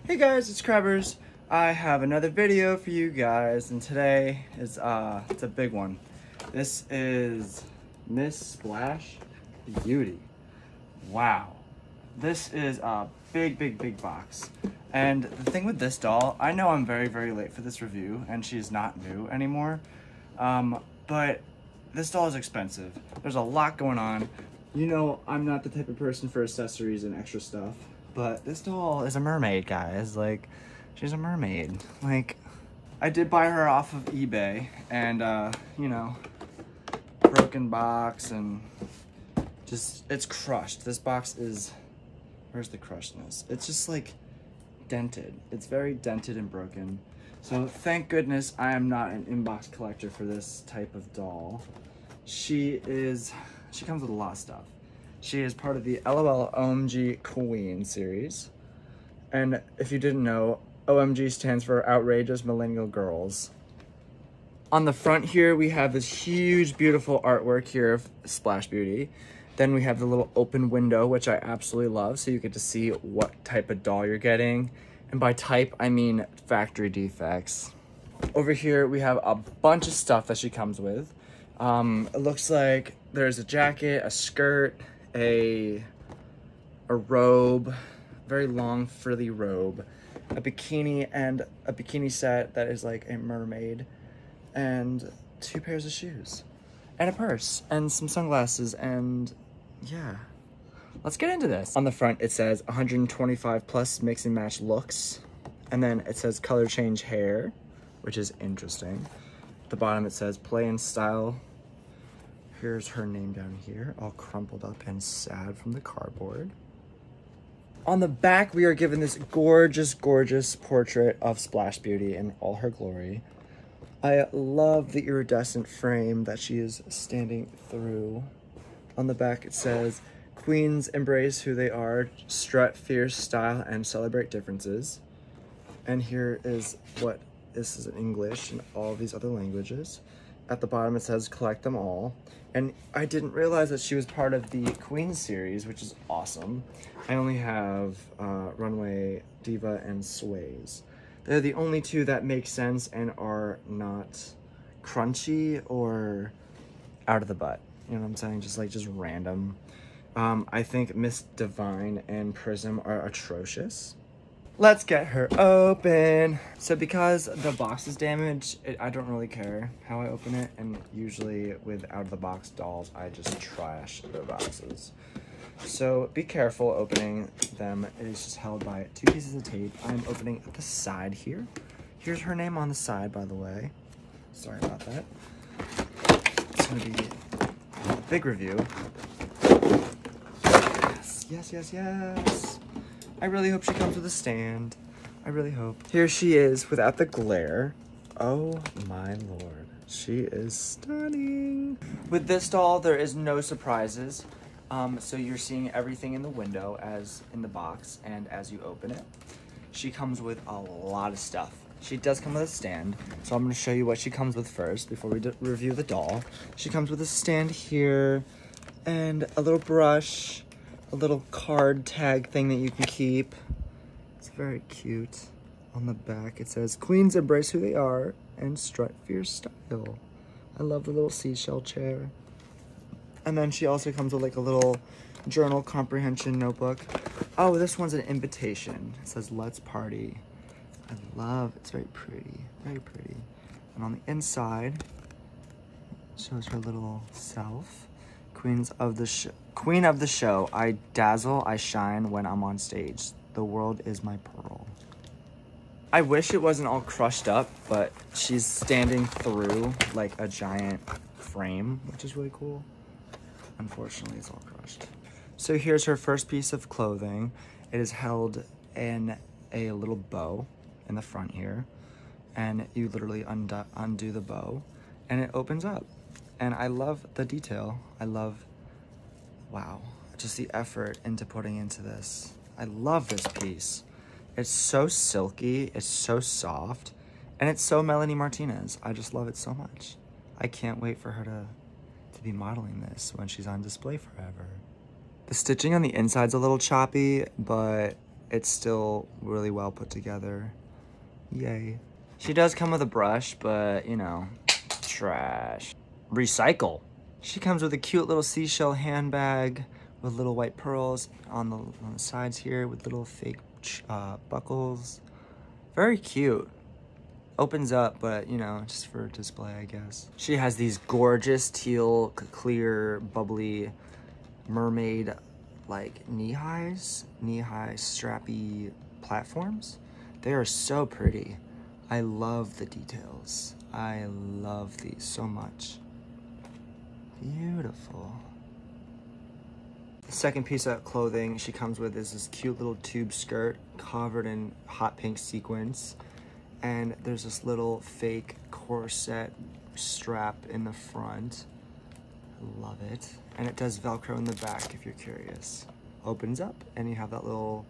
Hey guys, it's Crabbers. I have another video for you guys, and today is it's a big one. This is Miss Splash Beauty. Wow. This is a big box. And the thing with this doll, I know I'm very late for this review, and she's not new anymore. But this doll is expensive. There's a lot going on. You know, I'm not the type of person for accessories and extra stuff. But this doll is a mermaid, guys. Like, she's a mermaid. Like, I did buy her off of eBay, and, you know, broken box, and just, it's crushed. This box is, where's the crushedness? It's just, like, dented. It's very dented and broken. So, thank goodness I am not an inbox collector for this type of doll. She comes with a lot of stuff. She is part of the LOL OMG Queen series. And if you didn't know, OMG stands for Outrageous Millennial Girls. On the front here, we have this huge, beautiful artwork here of Splash Beauty. Then we have the little open window, which I absolutely love, so you get to see what type of doll you're getting. And by type, I mean factory defects. Over here, we have a bunch of stuff that she comes with. It looks like there's a jacket, a skirt, a robe, very long frilly robe, a bikini, and a bikini set that is like a mermaid, and 2 pairs of shoes, and a purse, and some sunglasses, and yeah. Let's get into this. On the front, it says 125 plus mix and match looks, and then it says color change hair, which is interesting. At the bottom, it says play and style. Here's her name down here, all crumpled up and sad from the cardboard. On the back, we are given this gorgeous portrait of Splash Beauty in all her glory. I love the iridescent frame that she is standing through. On the back, it says, queens embrace who they are, strut fierce style, and celebrate differences. And here is what this is in English and all these other languages. At the bottom, it says collect them all. And I didn't realize that she was part of the Queen series, which is awesome. I only have Runway, Diva, and Sways. They're the only 2 that make sense and are not crunchy or out of the butt. You know what I'm saying? Just random. I think Miss Divine and Prism are atrocious. Let's get her open. So because the box is damaged, I don't really care how I open it. And usually with out-of-the-box dolls, I just trash their boxes. So be careful opening them. It is just held by 2 pieces of tape. I'm opening at the side here. Here's her name on the side, by the way. Sorry about that. It's gonna be a big review. Yes. I really hope she comes with a stand. I really hope. Here she is without the glare. Oh my lord. She is stunning. With this doll, there is no surprises. So you're seeing everything in the window as in the box and as you open it. She comes with a lot of stuff. She does come with a stand. So I'm gonna show you what she comes with first before we review the doll. She comes with a stand here and a little brush, a little card tag thing that you can keep. It's very cute. On the back, it says, queens embrace who they are and strut fierce style. I love the little seashell chair. And then she also comes with like a little journal comprehension notebook. Oh, this one's an invitation. It says, let's party. It's very pretty, very pretty. And on the inside, it shows her little self. Queen of the show, I dazzle, I shine when I'm on stage. The world is my pearl. I wish it wasn't all crushed up, but she's standing through like a giant frame, which is really cool. Unfortunately, it's all crushed. So here's her first piece of clothing. It is held in a little bow in the front here. And you literally undo the bow and it opens up. And I love the detail. Wow, just the effort into putting into this. I love this piece. It's so silky, it's so soft, and it's so Melanie Martinez. I just love it so much. I can't wait for her to be modeling this when she's on display forever. The stitching on the inside's a little choppy, but it's still really well put together. Yay. She does come with a brush, but you know, trash. Recycle. She comes with a cute little seashell handbag with little white pearls on the sides here with little fake buckles. Very cute. Opens up, but you know, just for display, I guess. She has these gorgeous teal, clear, bubbly mermaid like knee-high strappy platforms. They are so pretty. I love the details. I love these so much. Beautiful. The second piece of clothing she comes with is this cute little tube skirt covered in hot pink sequins. And there's this little fake corset strap in the front. I love it. And it does Velcro in the back if you're curious. Opens up and you have that little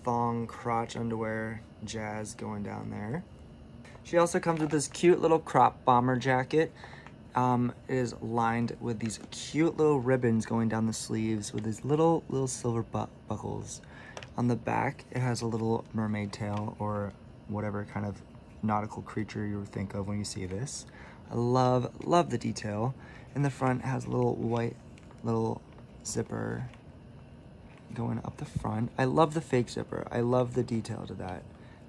thong crotch underwear jazz going down there. She also comes with this cute little crop bomber jacket. It is lined with these cute little ribbons going down the sleeves with these little silver buckles. On the back, it has a little mermaid tail or whatever kind of nautical creature you would think of when you see this. I love the detail. In the front, it has a little white little zipper going up the front. I love the fake zipper. I love the detail to that.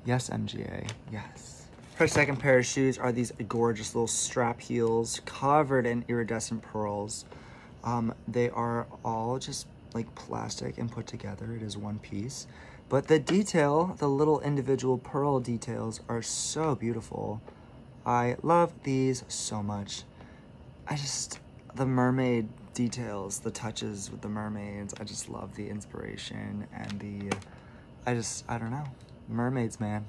Yes, MGA, yes. Her second pair of shoes are these gorgeous little strap heels covered in iridescent pearls. They are all just like plastic and put together. It is one piece. But the detail, the little individual pearl details are so beautiful. I love these so much. The mermaid details, the touches with the mermaids, I just love the inspiration and I don't know. Mermaids, man,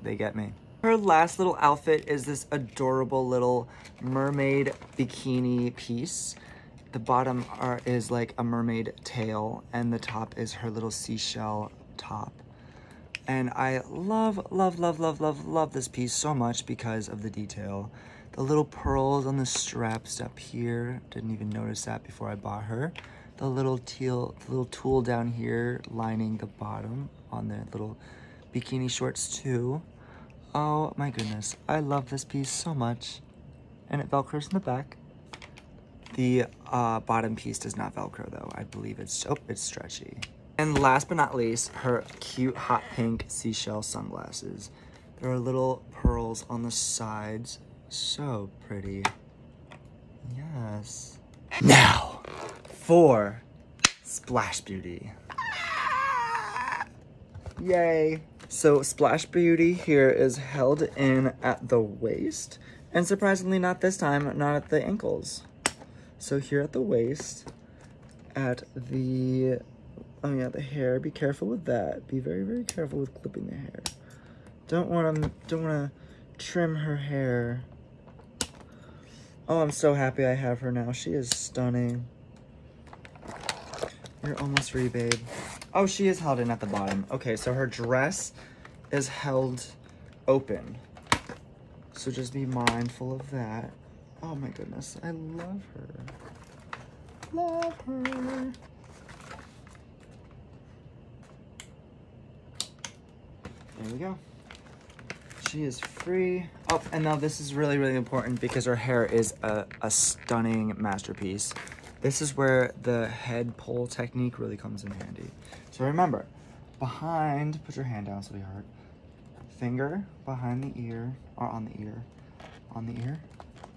they get me. Her last little outfit is this adorable little mermaid bikini piece. The bottom is like a mermaid tail and the top is her little seashell top. And I love this piece so much because of the detail. The little pearls on the straps up here, didn't even notice that before I bought her. The little tool down here lining the bottom on the little bikini shorts too. Oh my goodness, I love this piece so much. And it Velcros in the back. The bottom piece does not Velcro though. I believe it's stretchy. And last but not least, her cute hot pink seashell sunglasses. There are little pearls on the sides. So pretty. Yes. Now, for Splash Beauty. Yay. So Splash Beauty here is held in at the waist. And surprisingly not this time, not at the ankles. So here at the waist, at the hair, be careful with that. Be very, very careful with clipping the hair. Don't wanna trim her hair. Oh, I'm so happy I have her now. She is stunning. You're almost free, babe. Oh, she is held in at the bottom. Okay, so her dress is held open. So just be mindful of that. Oh my goodness, I love her. Love her. There we go. She is free. Oh, and now this is really, really important because her hair is a stunning masterpiece. This is where the head pull technique really comes in handy. So remember, behind, put your hand down, sweetheart. Finger behind the ear, or on the ear,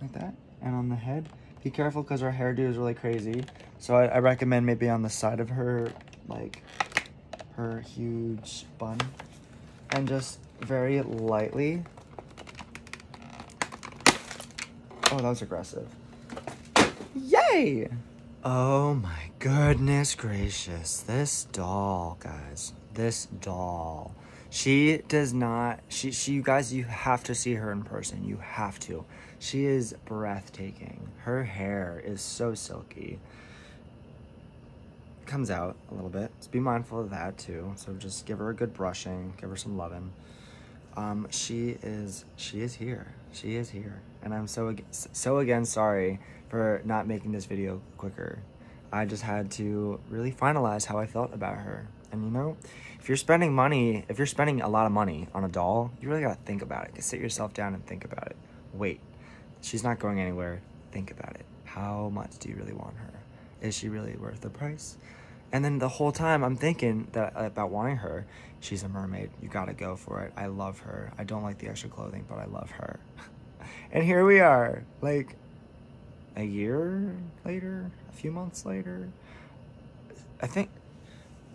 like that. And on the head, be careful because her hairdo is really crazy. So I recommend maybe on the side of her, like her huge bun. And just very lightly. Oh, that was aggressive. Yay! Oh my goodness gracious. This doll, guys. This doll. She does not, you guys, you have to see her in person. You have to. She is breathtaking. Her hair is so silky. Comes out a little bit, so be mindful of that too. So just give her a good brushing, give her some loving. She is here. She is here, and I'm so again sorry for not making this video quicker. I just had to really finalize how I felt about her And you know, if you're spending a lot of money on a doll, you really gotta think about it. Just sit yourself down and think about it. Wait, she's not going anywhere. Think about it. How much do you really want her? Is she really worth the price? And then the whole time I'm thinking that about wanting her. She's a mermaid. You gotta go for it. I love her. I don't like the extra clothing, but I love her. And here we are, like a year later, a few months later.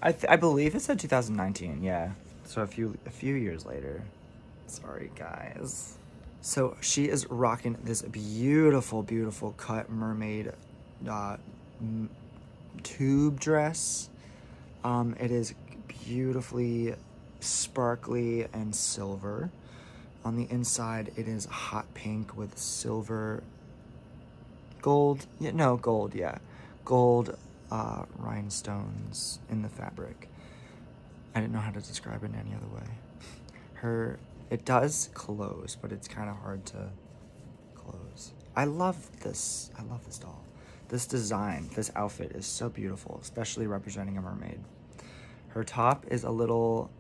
I believe it said 2019, yeah. So a few years later. Sorry, guys. So she is rocking this beautiful, beautiful cut mermaid tube dress. It is beautifully sparkly and silver. On the inside, it is hot pink with silver, gold, gold rhinestones in the fabric. I didn't know how to describe it in any other way. It does close, but it's kind of hard to close. I love this doll. This design, this outfit is so beautiful, especially representing a mermaid. Her top is a little,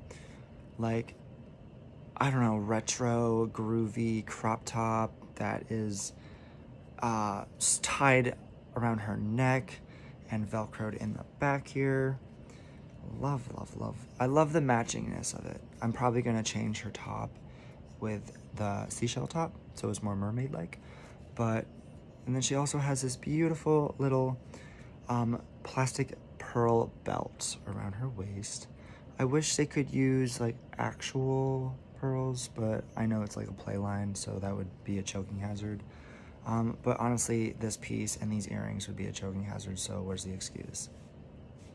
like, I don't know, retro, groovy crop top that is tied around her neck and velcroed in the back here. Love, love, love. I love the matchingness of it. I'm probably gonna change her top with the seashell top, so it's more mermaid-like. And then she also has this beautiful little plastic pearl belt around her waist. I wish they could use like actual pearls, but I know it's like a play line, so that would be a choking hazard. But honestly, this piece and these earrings would be a choking hazard, so where's the excuse?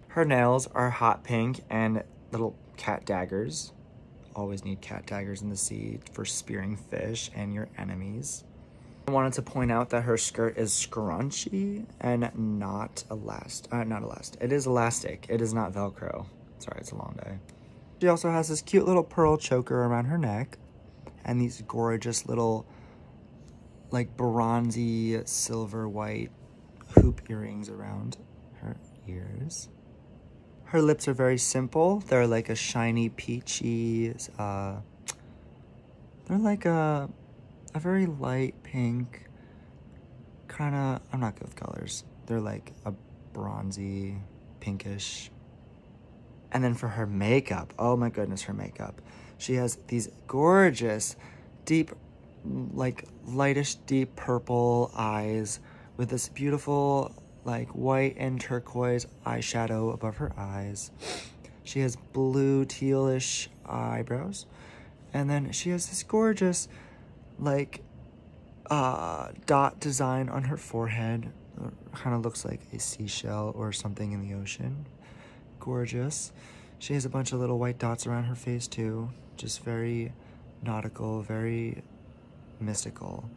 Her nails are hot pink and little cat daggers. Always need cat daggers in the sea for spearing fish and your enemies. I wanted to point out that her skirt is scrunchy and not elastic. It is elastic. It is not Velcro. Sorry, it's a long day. She also has this cute little pearl choker around her neck and these gorgeous little like bronzy silver white hoop earrings around her ears. Her lips are very simple. They're like a shiny peachy, they're like a very light pink, kind of, I'm not good with colors. They're like a bronzy, pinkish. And then for her makeup, oh my goodness, her makeup. She has these gorgeous, deep, like lightish, deep purple eyes with this beautiful, like white and turquoise eyeshadow above her eyes. She has blue, tealish eyebrows. And then she has this gorgeous, like, dot design on her forehead. Kind of looks like a seashell or something in the ocean. Gorgeous. She has a bunch of little white dots around her face too. Just very nautical, very mystical.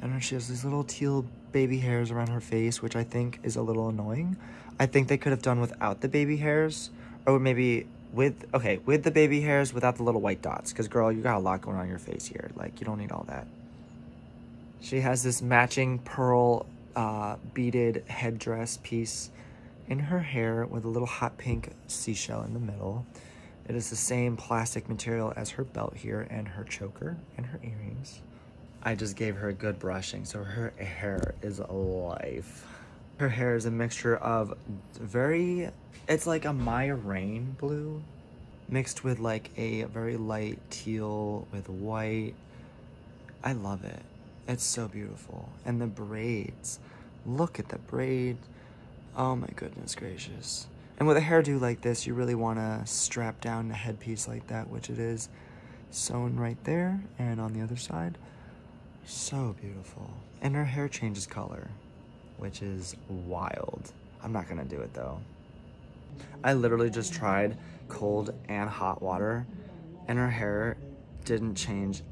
And then she has these little teal baby hairs around her face, which I think is a little annoying. I think they could have done without the baby hairs, or maybe with the baby hairs without the little white dots, because girl, you got a lot going on your face here. Like, you don't need all that. She has this matching pearl beaded headdress piece in her hair with a little hot pink seashell in the middle. It is the same plastic material as her belt here and her choker and her earrings. I just gave her a good brushing, so her hair is life. Her hair is a mixture of it's like a Maya Rain blue mixed with like a very light teal with white. I love it. It's so beautiful. And the braids, look at the braid. Oh my goodness gracious. And with a hairdo like this, you really want to strap down the headpiece like that, which it is sewn right there and on the other side. So beautiful. And her hair changes color, which is wild. I'm not gonna do it though. I literally just tried cold and hot water and her hair didn't change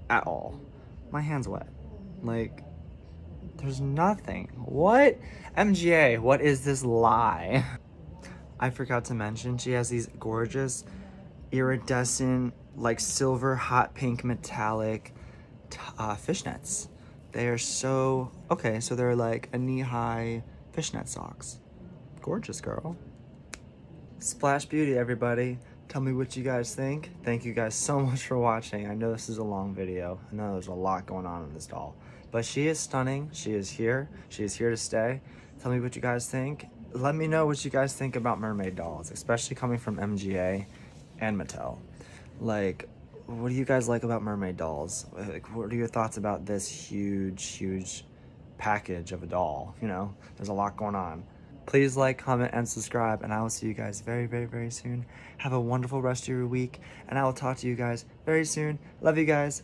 at all. My hand's wet. Like, there's nothing. What? MGA, what is this lie? I forgot to mention, she has these gorgeous iridescent, like silver hot pink metallic fishnets. They are so, okay, so they're like a knee-high fishnet socks. Gorgeous, girl. Splash Beauty, everybody. Tell me what you guys think. Thank you guys so much for watching. I know this is a long video. I know there's a lot going on in this doll. But she is stunning. She is here. She is here to stay. Tell me what you guys think. Let me know what you guys think about mermaid dolls, especially coming from MGA and Mattel. Like, what do you guys like about mermaid dolls? Like, what are your thoughts about this huge package of a doll? You know, there's a lot going on. Please like, comment, and subscribe, and I will see you guys very soon. Have a wonderful rest of your week, and I will talk to you guys very soon. Love you guys.